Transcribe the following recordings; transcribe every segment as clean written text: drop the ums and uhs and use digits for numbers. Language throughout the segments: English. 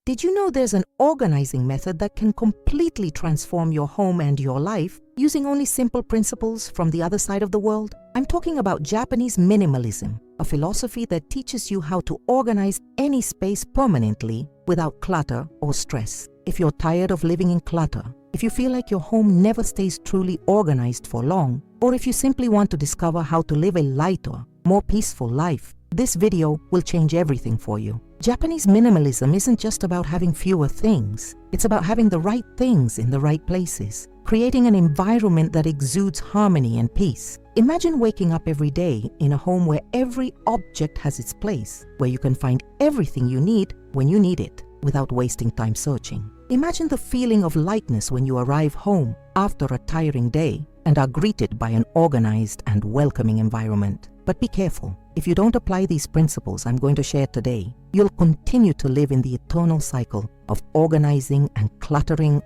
Did you know there's an organizing method that can completely transform your home and your life using only simple principles from the other side of the world? I'm talking about Japanese minimalism, a philosophy that teaches you how to organize any space permanently without clutter or stress. If you're tired of living in clutter, if you feel like your home never stays truly organized for long, or if you simply want to discover how to live a lighter, more peaceful life, this video will change everything for you. Japanese minimalism isn't just about having fewer things. It's about having the right things in the right places, creating an environment that exudes harmony and peace. Imagine waking up every day in a home where every object has its place, where you can find everything you need when you need it, without wasting time searching. Imagine the feeling of lightness when you arrive home after a tiring day and are greeted by an organized and welcoming environment. But be careful. If you don't apply these principles I'm going to share today, you'll continue to live in the eternal cycle of organizing and cluttering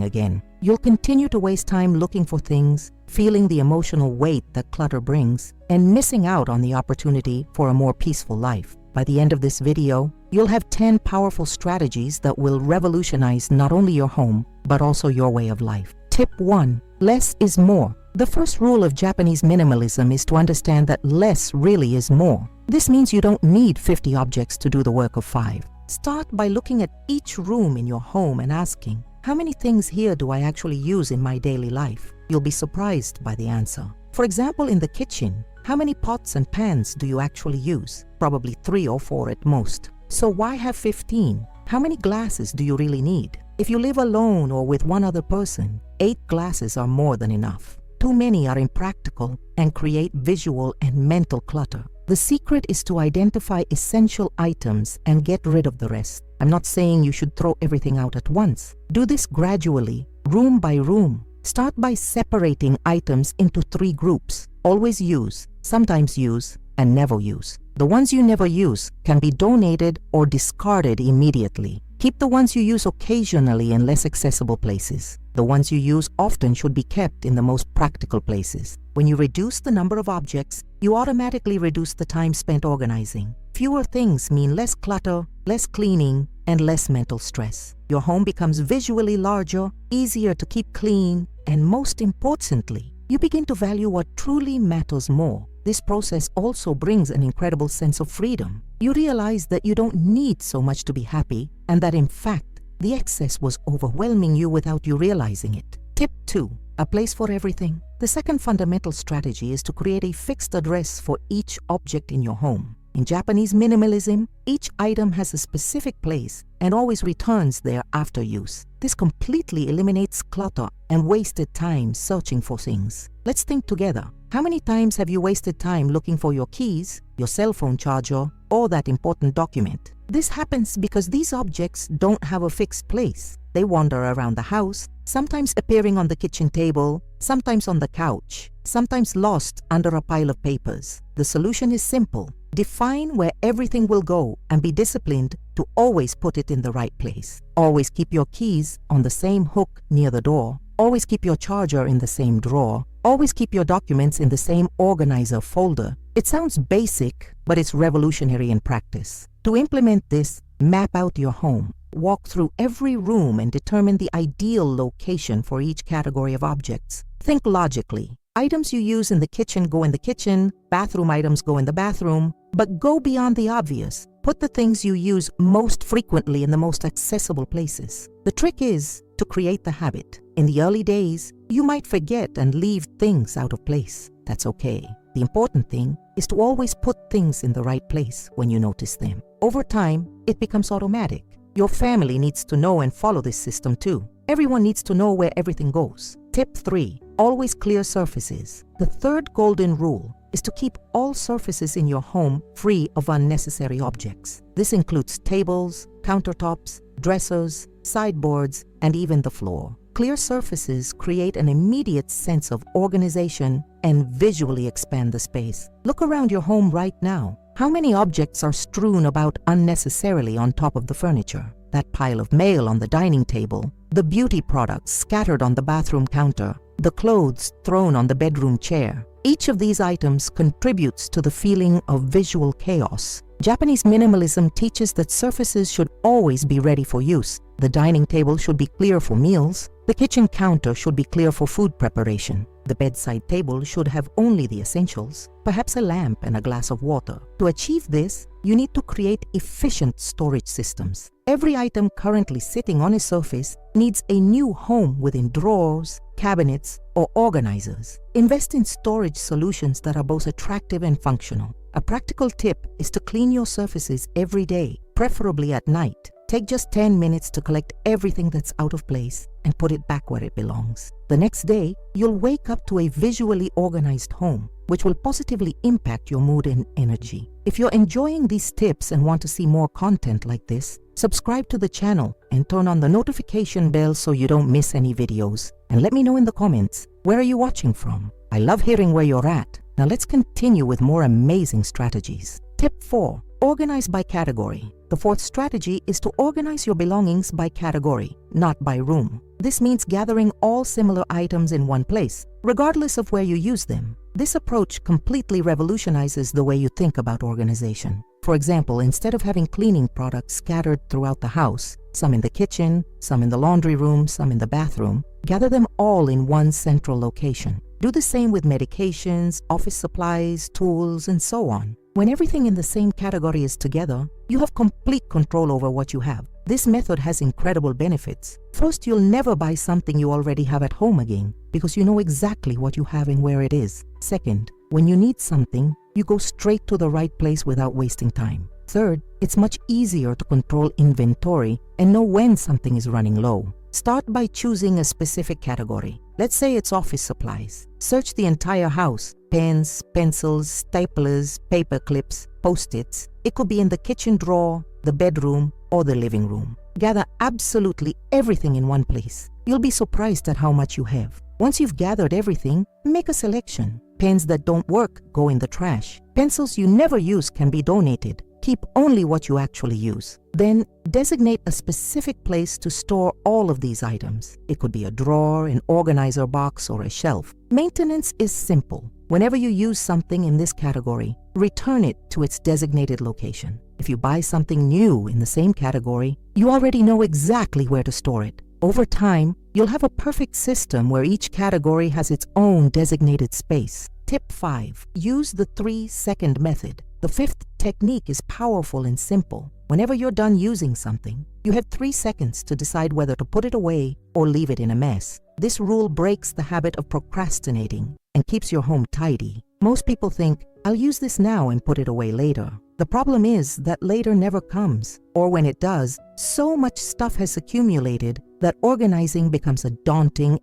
again. You'll continue to waste time looking for things, feeling the emotional weight that clutter brings, and missing out on the opportunity for a more peaceful life. By the end of this video, you'll have 10 powerful strategies that will revolutionize not only your home, but also your way of life. Tip 1. Less is more. The first rule of Japanese minimalism is to understand that less really is more. This means you don't need 50 objects to do the work of 5. Start by looking at each room in your home and asking, how many things here do I actually use in my daily life? You'll be surprised by the answer. For example, in the kitchen, how many pots and pans do you actually use? Probably 3 or 4 at most. So why have 15? How many glasses do you really need? If you live alone or with one other person, 8 glasses are more than enough. Too many are impractical and create visual and mental clutter. The secret is to identify essential items and get rid of the rest. I'm not saying you should throw everything out at once. Do this gradually, room by room. Start by separating items into 3 groups: always use, sometimes use, and never use. The ones you never use can be donated or discarded immediately. Keep the ones you use occasionally in less accessible places. The ones you use often should be kept in the most practical places. When you reduce the number of objects, you automatically reduce the time spent organizing. Fewer things mean less clutter, less cleaning, and less mental stress. Your home becomes visually larger, easier to keep clean, and most importantly, you begin to value what truly matters more. This process also brings an incredible sense of freedom. You realize that you don't need so much to be happy, and that in fact, the excess was overwhelming you without you realizing it. Tip 2. A place for everything. The second fundamental strategy is to create a fixed address for each object in your home. In Japanese minimalism, each item has a specific place and always returns there after use. This completely eliminates clutter and wasted time searching for things. Let's think together. How many times have you wasted time looking for your keys, your cell phone charger, or that important document? This happens because these objects don't have a fixed place. They wander around the house, sometimes appearing on the kitchen table, sometimes on the couch, sometimes lost under a pile of papers. The solution is simple. Define where everything will go and be disciplined to always put it in the right place. Always keep your keys on the same hook near the door. Always keep your charger in the same drawer. Always keep your documents in the same organizer folder. It sounds basic, but it's revolutionary in practice. To implement this, map out your home. Walk through every room and determine the ideal location for each category of objects. Think logically. Items you use in the kitchen go in the kitchen, bathroom items go in the bathroom, but go beyond the obvious. Put the things you use most frequently in the most accessible places. The trick is to create the habit. In the early days, you might forget and leave things out of place. That's okay. The important thing is to always put things in the right place when you notice them. Over time, it becomes automatic. Your family needs to know and follow this system too. Everyone needs to know where everything goes. Tip 3. Always clear surfaces. The third golden rule is to keep all surfaces in your home free of unnecessary objects. This includes tables, countertops, dressers, sideboards, and even the floor. Clear surfaces create an immediate sense of organization and visually expand the space. Look around your home right now. How many objects are strewn about unnecessarily on top of the furniture? That pile of mail on the dining table, the beauty products scattered on the bathroom counter, the clothes thrown on the bedroom chair. Each of these items contributes to the feeling of visual chaos. Japanese minimalism teaches that surfaces should always be ready for use. The dining table should be clear for meals. The kitchen counter should be clear for food preparation. The bedside table should have only the essentials, perhaps a lamp and a glass of water. To achieve this, you need to create efficient storage systems. Every item currently sitting on a surface needs a new home within drawers, cabinets, or organizers. Invest in storage solutions that are both attractive and functional. A practical tip is to clean your surfaces every day, preferably at night. Take just 10 minutes to collect everything that's out of place and put it back where it belongs. The next day, you'll wake up to a visually organized home, which will positively impact your mood and energy. If you're enjoying these tips and want to see more content like this, subscribe to the channel and turn on the notification bell so you don't miss any videos. And let me know in the comments, where are you watching from? I love hearing where you're at. Now let's continue with more amazing strategies. Tip 4. Organize by category. The fourth strategy is to organize your belongings by category, not by room. This means gathering all similar items in one place, regardless of where you use them. This approach completely revolutionizes the way you think about organization. For example, instead of having cleaning products scattered throughout the house, some in the kitchen, some in the laundry room, some in the bathroom, gather them all in one central location. Do the same with medications, office supplies, tools, and so on. When everything in the same category is together, you have complete control over what you have. This method has incredible benefits. First, you'll never buy something you already have at home again because you know exactly what you have and where it is. Second, when you need something, you go straight to the right place without wasting time. Third, it's much easier to control inventory and know when something is running low. Start by choosing a specific category. Let's say it's office supplies. Search the entire house. Pens, pencils, staplers, paper clips, post-its. It could be in the kitchen drawer, the bedroom, or the living room. Gather absolutely everything in one place. You'll be surprised at how much you have. Once you've gathered everything, make a selection. Pens that don't work go in the trash. Pencils you never use can be donated. Keep only what you actually use. Then designate a specific place to store all of these items. It could be a drawer, an organizer box, or a shelf. Maintenance is simple. Whenever you use something in this category, return it to its designated location. If you buy something new in the same category, you already know exactly where to store it. Over time, you'll have a perfect system where each category has its own designated space. Tip 5. Use the 3-second method. The fifth technique is powerful and simple. Whenever you're done using something, you have 3 seconds to decide whether to put it away or leave it in a mess. This rule breaks the habit of procrastinating and keeps your home tidy. Most people think, I'll use this now and put it away later. The problem is that later never comes, or when it does, so much stuff has accumulated that organizing becomes a daunting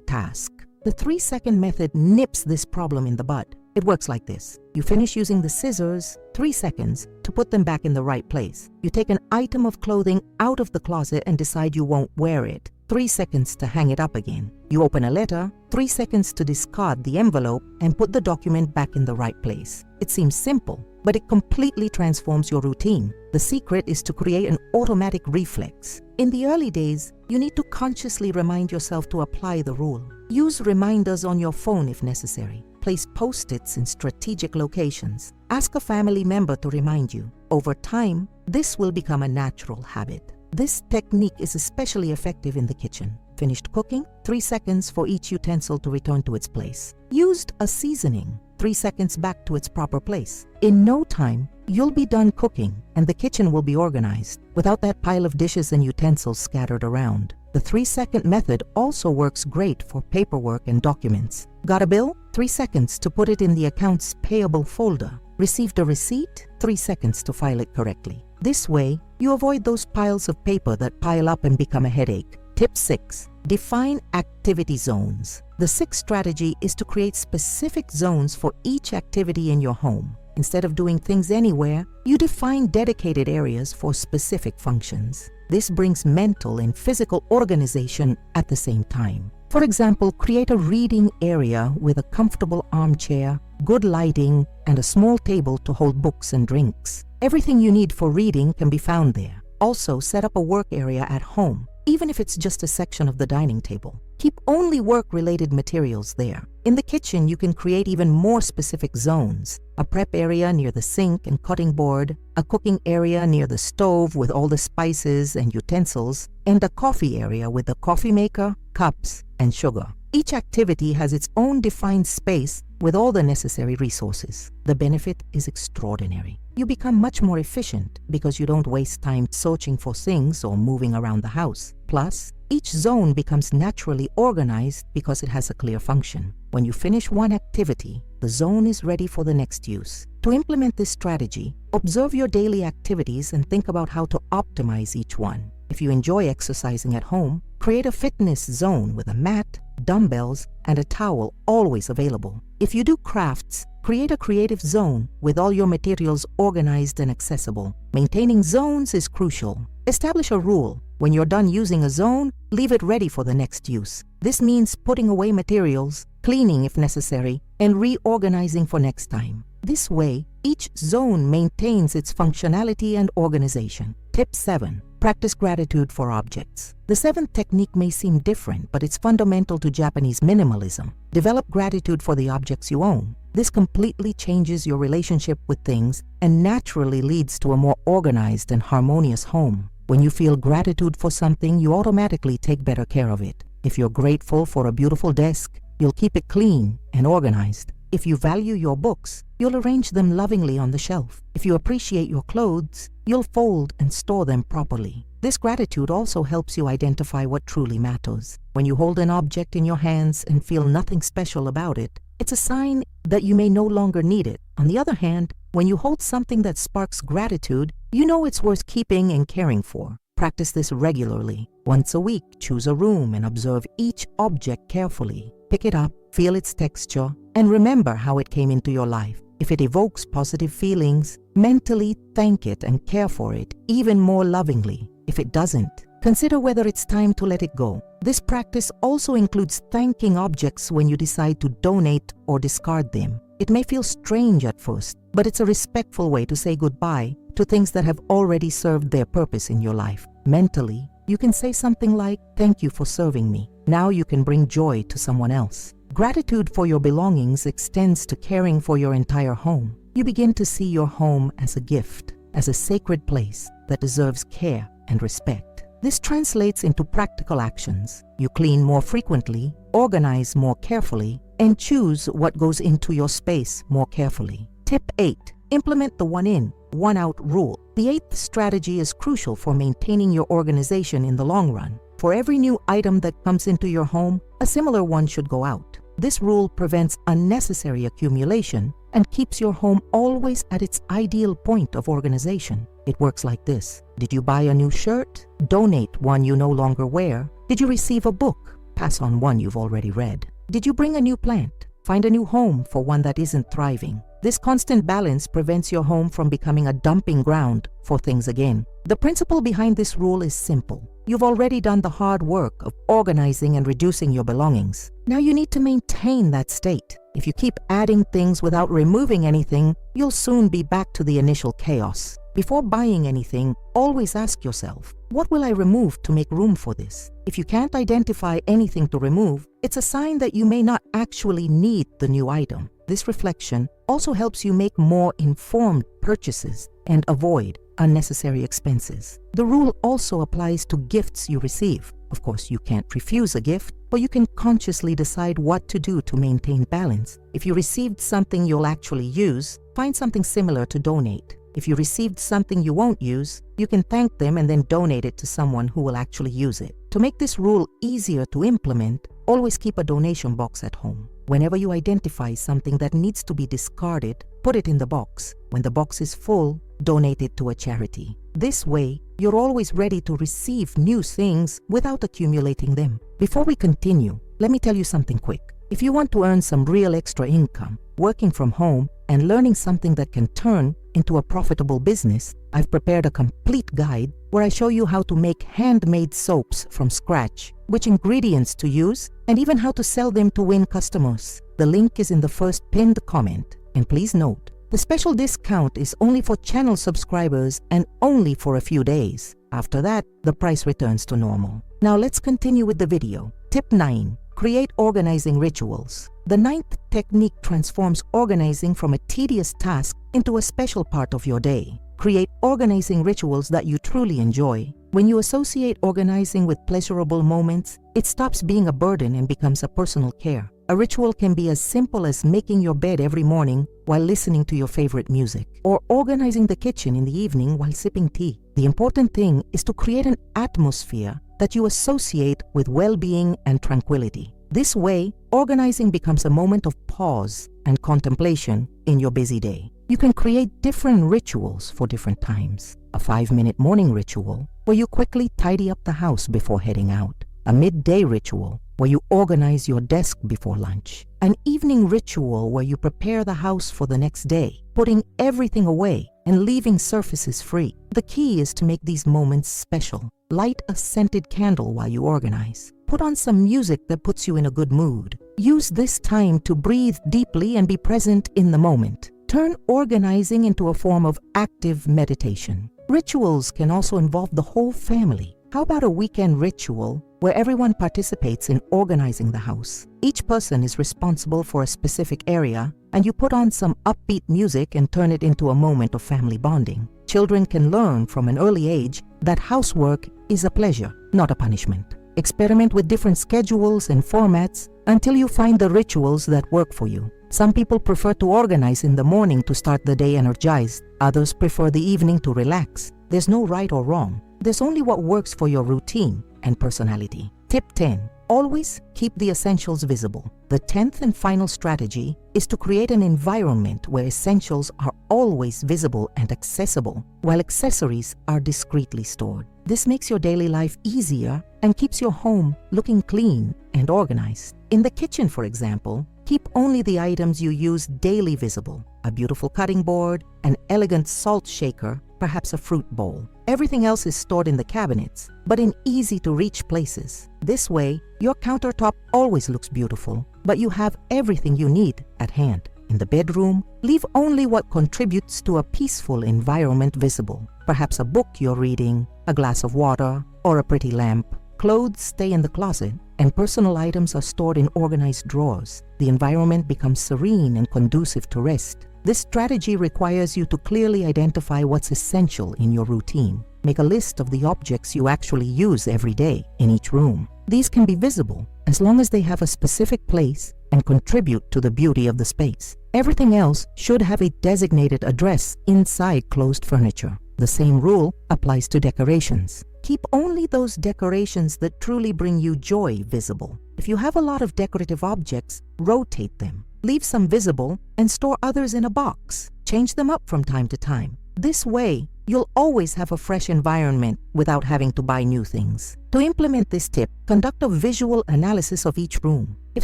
task. The 3-second method nips this problem in the bud. It works like this. You finish using the scissors, 3 seconds to put them back in the right place. You take an item of clothing out of the closet and decide you won't wear it. 3 seconds to hang it up again. You open a letter, 3 seconds to discard the envelope and put the document back in the right place. It seems simple, but it completely transforms your routine. The secret is to create an automatic reflex. In the early days, you need to consciously remind yourself to apply the rule. Use reminders on your phone if necessary. Place post-its in strategic locations. Ask a family member to remind you. Over time, this will become a natural habit. This technique is especially effective in the kitchen. Finished cooking, 3 seconds for each utensil to return to its place. Used a seasoning, 3 seconds back to its proper place. In no time, you'll be done cooking and the kitchen will be organized without that pile of dishes and utensils scattered around. The 3-second method also works great for paperwork and documents. Got a bill? 3 seconds to put it in the accounts payable folder. Received a receipt? 3 seconds to file it correctly. This way, you avoid those piles of paper that pile up and become a headache. Tip 6. Define activity zones. The sixth strategy is to create specific zones for each activity in your home. Instead of doing things anywhere, you define dedicated areas for specific functions. This brings mental and physical organization at the same time. For example, create a reading area with a comfortable armchair, good lighting, and a small table to hold books and drinks. Everything you need for reading can be found there. Also, set up a work area at home. even if it's just a section of the dining table. Keep only work-related materials there. In the kitchen, you can create even more specific zones. A prep area near the sink and cutting board, a cooking area near the stove with all the spices and utensils, and a coffee area with the coffee maker, cups, and sugar. Each activity has its own defined space with all the necessary resources. The benefit is extraordinary. You become much more efficient because you don't waste time searching for things or moving around the house. Plus, each zone becomes naturally organized because it has a clear function. When you finish one activity, the zone is ready for the next use. To implement this strategy, observe your daily activities and think about how to optimize each one. If you enjoy exercising at home, create a fitness zone with a mat, dumbbells, and a towel always available. If you do crafts, create a creative zone with all your materials organized and accessible. Maintaining zones is crucial. Establish a rule. When you're done using a zone, leave it ready for the next use. This means putting away materials, cleaning if necessary, and reorganizing for next time. This way, each zone maintains its functionality and organization. Tip 7. Practice gratitude for objects. The seventh technique may seem different, but it's fundamental to Japanese minimalism. Develop gratitude for the objects you own. This completely changes your relationship with things and naturally leads to a more organized and harmonious home. When you feel gratitude for something, you automatically take better care of it. If you're grateful for a beautiful desk, you'll keep it clean and organized. If you value your books, you'll arrange them lovingly on the shelf. If you appreciate your clothes, you'll fold and store them properly. This gratitude also helps you identify what truly matters. When you hold an object in your hands and feel nothing special about it, it's a sign that you may no longer need it. On the other hand, when you hold something that sparks gratitude, you know it's worth keeping and caring for. Practice this regularly. Once a week, choose a room and observe each object carefully. Pick it up, feel its texture, and remember how it came into your life. If it evokes positive feelings, mentally thank it and care for it even more lovingly. If it doesn't, consider whether it's time to let it go. This practice also includes thanking objects when you decide to donate or discard them. It may feel strange at first, but it's a respectful way to say goodbye to things that have already served their purpose in your life. Mentally, you can say something like, "Thank you for serving me. Now you can bring joy to someone else." Gratitude for your belongings extends to caring for your entire home. You begin to see your home as a gift, as a sacred place that deserves care and respect. This translates into practical actions. You clean more frequently, organize more carefully, and choose what goes into your space more carefully. Tip 8. Implement the one in, one out rule. The eighth strategy is crucial for maintaining your organization in the long run. For every new item that comes into your home, a similar one should go out. This rule prevents unnecessary accumulation and keeps your home always at its ideal point of organization. It works like this. Did you buy a new shirt? Donate one you no longer wear. Did you receive a book? Pass on one you've already read. Did you bring a new plant? Find a new home for one that isn't thriving. This constant balance prevents your home from becoming a dumping ground for things again. The principle behind this rule is simple. You've already done the hard work of organizing and reducing your belongings. Now you need to maintain that state. If you keep adding things without removing anything, you'll soon be back to the initial chaos. Before buying anything, always ask yourself, what will I remove to make room for this? If you can't identify anything to remove, it's a sign that you may not actually need the new item. This reflection also helps you make more informed purchases and avoid unnecessary expenses. The rule also applies to gifts you receive. Of course, you can't refuse a gift, but you can consciously decide what to do to maintain balance. If you received something you'll actually use, find something similar to donate. If you received something you won't use, you can thank them and then donate it to someone who will actually use it. To make this rule easier to implement, always keep a donation box at home. Whenever you identify something that needs to be discarded, put it in the box. When the box is full, donate it to a charity. This way, you're always ready to receive new things without accumulating them. Before we continue, let me tell you something quick. If you want to earn some real extra income, working from home, and learning something that can turn into a profitable business, I've prepared a complete guide where I show you how to make handmade soaps from scratch, which ingredients to use, and even how to sell them to win customers. The link is in the first pinned comment. And please note, The special discount is only for channel subscribers and only for a few days. After that, the price returns to normal. Now let's continue with the video. Tip 9. Create organizing rituals. The 9th technique transforms organizing from a tedious task into a special part of your day. Create organizing rituals that you truly enjoy. When you associate organizing with pleasurable moments, it stops being a burden and becomes a personal care. A ritual can be as simple as making your bed every morning while listening to your favorite music, or organizing the kitchen in the evening while sipping tea. The important thing is to create an atmosphere that you associate with well-being and tranquility. This way, organizing becomes a moment of pause and contemplation in your busy day. You can create different rituals for different times. A 5-minute morning ritual where you quickly tidy up the house before heading out. A midday ritual where you organize your desk before lunch. An evening ritual where you prepare the house for the next day, putting everything away and leaving surfaces free. The key is to make these moments special. Light a scented candle while you organize. Put on some music that puts you in a good mood. Use this time to breathe deeply and be present in the moment. Turn organizing into a form of active meditation. Rituals can also involve the whole family. How about a weekend ritual where everyone participates in organizing the house? Each person is responsible for a specific area, and you put on some upbeat music and turn it into a moment of family bonding. Children can learn from an early age that housework is a pleasure, not a punishment. Experiment with different schedules and formats until you find the rituals that work for you. Some people prefer to organize in the morning to start the day energized. Others prefer the evening to relax. There's no right or wrong. There's only what works for your routine and personality. Tip 10. Always keep the essentials visible. The 10th and final strategy is to create an environment where essentials are always visible and accessible, while accessories are discreetly stored. This makes your daily life easier and keeps your home looking clean and organized. In the kitchen, for example, keep only the items you use daily visible. A beautiful cutting board, an elegant salt shaker, perhaps a fruit bowl. Everything else is stored in the cabinets, but in easy-to-reach places. This way, your countertop always looks beautiful, but you have everything you need at hand. In the bedroom, leave only what contributes to a peaceful environment visible. Perhaps a book you're reading, a glass of water, or a pretty lamp. Clothes stay in the closet, and personal items are stored in organized drawers. The environment becomes serene and conducive to rest. This strategy requires you to clearly identify what's essential in your routine. Make a list of the objects you actually use every day in each room. These can be visible as long as they have a specific place and contribute to the beauty of the space. Everything else should have a designated address inside closed furniture. The same rule applies to decorations. Keep only those decorations that truly bring you joy visible. If you have a lot of decorative objects, rotate them. Leave some visible and store others in a box. Change them up from time to time. This way, you'll always have a fresh environment without having to buy new things. To implement this tip, conduct a visual analysis of each room. If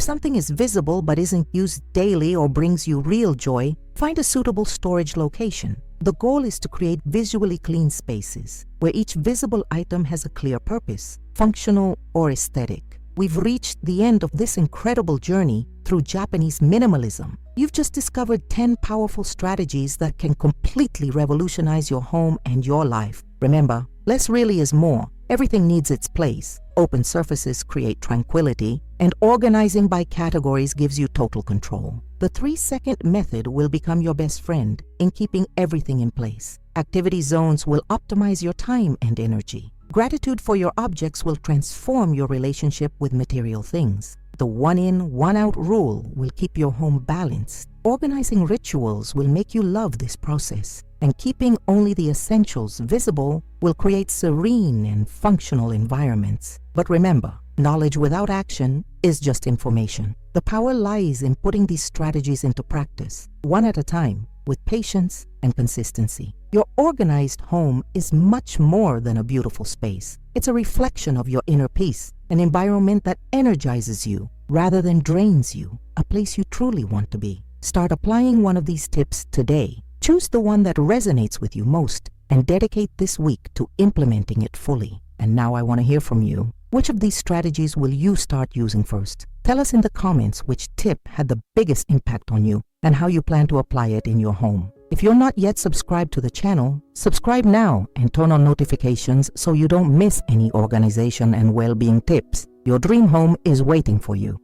something is visible but isn't used daily or brings you real joy, find a suitable storage location. The goal is to create visually clean spaces where each visible item has a clear purpose, functional or aesthetic. We've reached the end of this incredible journey through Japanese minimalism. You've just discovered 10 powerful strategies that can completely revolutionize your home and your life. Remember, less really is more. Everything needs its place. Open surfaces create tranquility, and organizing by categories gives you total control. The 3-second method will become your best friend in keeping everything in place. Activity zones will optimize your time and energy. Gratitude for your objects will transform your relationship with material things. The one-in, one-out rule will keep your home balanced. Organizing rituals will make you love this process, and keeping only the essentials visible will create serene and functional environments. But remember, knowledge without action is just information. The power lies in putting these strategies into practice, one at a time, with patience and consistency. Your organized home is much more than a beautiful space. It's a reflection of your inner peace, an environment that energizes you rather than drains you, a place you truly want to be. Start applying one of these tips today. Choose the one that resonates with you most and dedicate this week to implementing it fully. And now I want to hear from you. Which of these strategies will you start using first? Tell us in the comments which tip had the biggest impact on you. and how you plan to apply it in your home. If you're not yet subscribed to the channel, subscribe now and turn on notifications so you don't miss any organization and well-being tips. Your dream home is waiting for you.